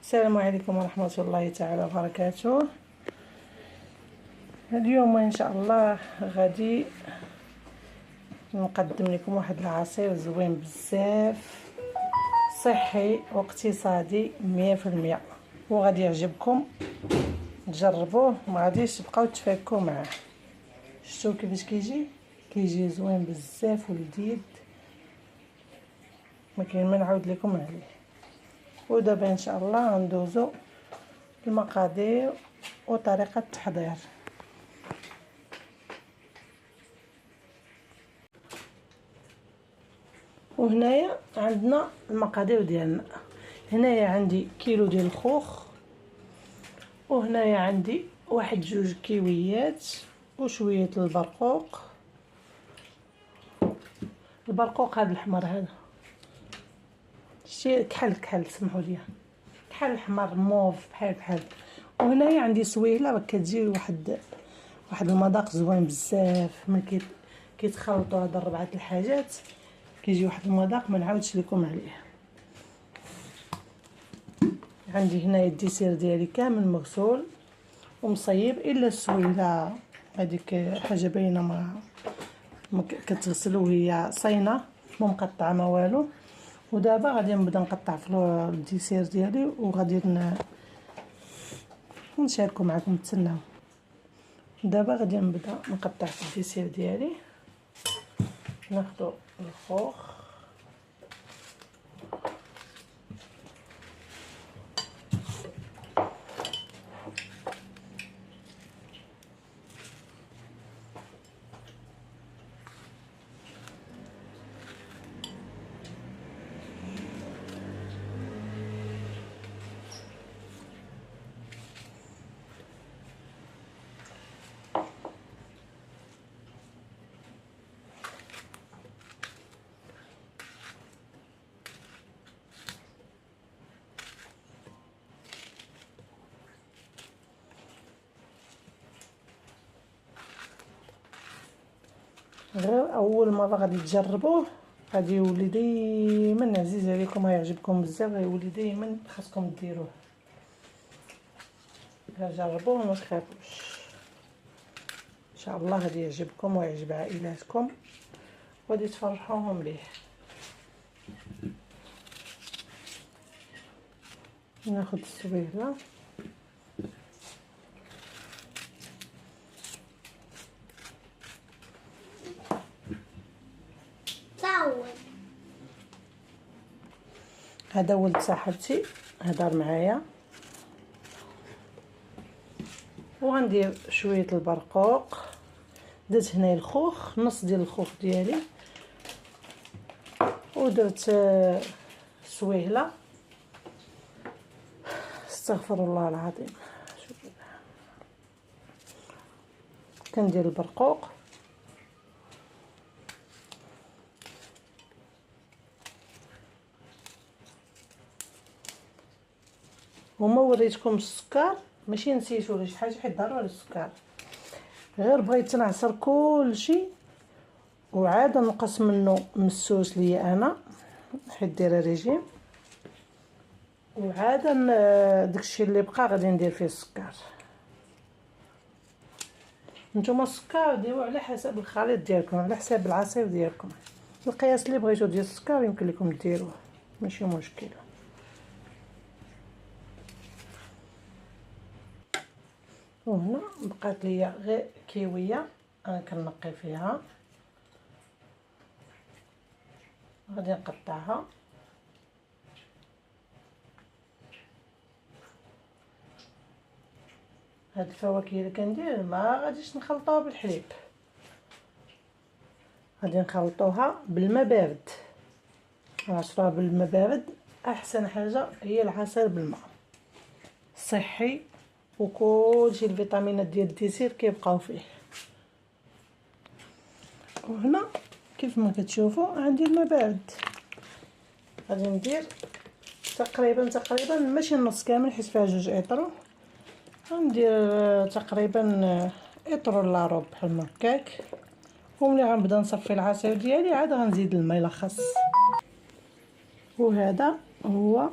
السلام عليكم ورحمة الله تعالى وبركاته. اليوم ان شاء الله غادي نقدم لكم واحد العصير زوين بزاف، صحي واقتصادي 100%، وغادي يعجبكم. تجربوه ما غاديش تبقاو تفكوا معاه. شفتوا كيفاش كيجي زوين بزاف ولذيذ، ما كاين ما نعاود لكم عليه. ودابا ان شاء الله غندوزو المقادير وطريقه التحضير. وهنايا عندنا المقادير ديالنا. هنايا عندي كيلو ديال الخوخ، وهنايا عندي واحد جوج كيويات وشويه البرقوق. البرقوق هذا الاحمر هذا شي كحل سمحوا لي، كحل احمر موف بحال. وهنايا عندي سويله كتجي واحد المذاق زوين بزاف. من كيتخلطوا هاد الربعه الحاجات كيجي واحد المذاق ما نعاودش لكم عليه. عندي هنايا الديسير ديالي كامل مغسول ومصيب، الا السويله هذيك حاجه باينه ما كتغسل وهي صاينه مو مقطعه ما والو. ودابا غادي نبدا نقطع في الديسير ديالي وغادي نشاركو معكم. تسناو. دابا غادي نبدا نقطع في الديسير ديالي. ناخذ الخوخ غير اول مره غادي تجربوه غادي يولي ديما عزيز عليكم، غيعجبكم بزاف، غيولي ديما خاصكم ديروه. جربوه ما تخافوش، ان شاء الله غادي يعجبكم ويعجب عائلاتكم وغادي تفرحوهم به. ناخذ السويله هذا ولد صاحبتي هضر معايا، وغندير شويه البرقوق. درت هنا الخوخ، نص ديال الخوخ ديالي، ودرت سويله. استغفر الله العظيم. كندير البرقوق وما وريتكم السكر، ماشي نسيتو ولا شي حاجه، حيت ضروري السكر، غير بغيت نعصر كلشي وعاد نقص منه مسوس ليا انا حيت دايره ريجيم، وعاد داكشي اللي بقى غادي ندير فيه السكر. نتوما السكر ديروا على حسب الخليط ديالكم، على حساب العصير ديالكم، القياس اللي بغيتو ديال السكر يمكن لكم ديروه، ماشي مشكل. وهنا بقات ليا غير كيويه انا كنقي فيها، غادي نقطعها. هاد الفواكه اللي كندير ما غاديش نخلطوها بالحليب، غادي نخلطوها بالماء بارد، نعصروها بالماء بارد. احسن حاجه هي العصير بالماء، صحي وكلشي الفيتامينات ديال الديسير كيبقاو فيه. وهنا كيف ما كتشوفوا عندي الماء بارد، غادي ندير تقريبا ماشي النص كامل حيت فيها جوج اطرو، غندير تقريبا اطرو الا ربع بحال هكاك. وملي غنبدا نصفي العصير ديالي عاد غنزيد الماء الا خاص. وهذا هو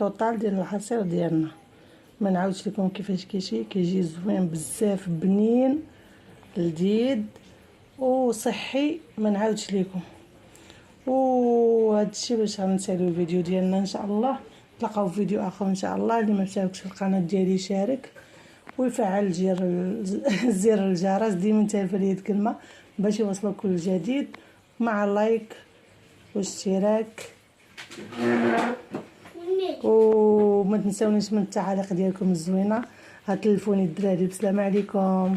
الطوطال ديال العصير ديالنا. ما نعاودش لكم كيفاش كيجي زوين بزاف، بنين لذيذ وصحي، ما نعاودش لكم. وهذا الشيء باش غنساليو الفيديو ديالنا ان شاء الله. نتلاقاو في فيديو اخر ان شاء الله. اللي ما مشاركش في القناه ديالي يشارك ويفعل زر الجرس، ديما تالفه لي الكلمه باش يوصلوا كل جديد، مع اللايك والاشتراك. وما تنساونيش من التعاليق ديالكم الزوينه. هتلفوني الدراري. بسلام عليكم.